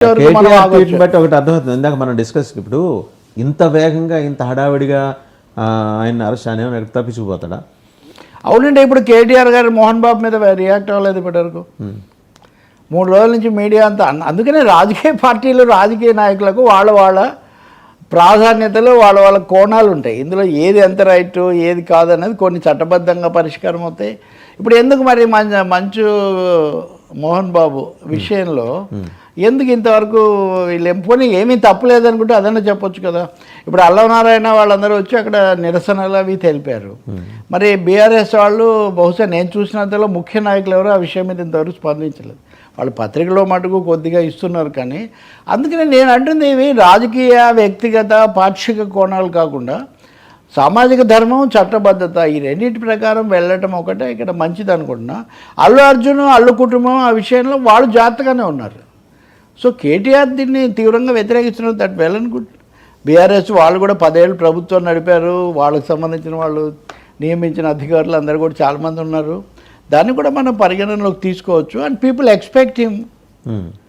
బట్టి ఒకటి అర్థమవుతుంది. ఇందాక మనం డిస్కస్ ఇప్పుడు ఇంత వేగంగా ఇంత హడావిడిగా ఆయన అరెస్ట్ అని తప్పించుకుపోతాడా? అవునండి. ఇప్పుడు కేటీఆర్ గారు మోహన్ బాబు మీద రియాక్ట్ అవ్వలేదు ఇప్పటివరకు. 3 రోజుల నుంచి మీడియా అంతా. అందుకనే రాజకీయ పార్టీలు రాజకీయ నాయకులకు వాళ్ళ ప్రాధాన్యతలు వాళ్ళ కోణాలు ఉంటాయి. ఇందులో ఏది ఎంత రైట్ ఏది కాదనేది కొన్ని చట్టబద్ధంగా పరిష్కారం అవుతాయి. ఇప్పుడు ఎందుకు మరి మంచు మోహన్ బాబు విషయంలో ఎందుకు ఇంతవరకు వీళ్ళు పోనీ ఏమీ తప్పులేదనుకుంటే అదన్నా చెప్పొచ్చు కదా. ఇప్పుడు అల్లనారాయణ వాళ్ళందరూ వచ్చి అక్కడ నిరసనలు అవి తెలిపారు. మరి బీఆర్ఎస్ వాళ్ళు బహుశా నేను చూసినంతలో ముఖ్య నాయకులు ఎవరు ఆ విషయం మీద ఇంతవరకు స్పందించలేదు. వాళ్ళు పత్రికలో మటుకు కొద్దిగా ఇస్తున్నారు. కానీ అందుకనే నేను అంటుంది ఇవి రాజకీయ వ్యక్తిగత పాక్షిక కోణాలు కాకుండా సామాజిక ధర్మం చట్టబద్ధత ఈ రెండింటి ప్రకారం వెళ్ళటం ఒకటే ఇక్కడ మంచిది అనుకుంటున్నా. అల్లు అర్జున్ అల్లు కుటుంబం ఆ విషయంలో వాళ్ళు జాగ్రత్తగానే ఉన్నారు. సో కేటీఆర్ దీన్ని తీవ్రంగా వ్యతిరేకిస్తున్నారు. That well and good. BRS వాళ్ళు కూడా 10 ఏళ్ళు ప్రభుత్వం నడిపారు. వాళ్ళకి సంబంధించిన వాళ్ళు నియమించిన అధికారులు అందరూ కూడా చాలామంది ఉన్నారు. దాన్ని కూడా మనం పరిగణనలోకి తీసుకోవచ్చు. And people expect him.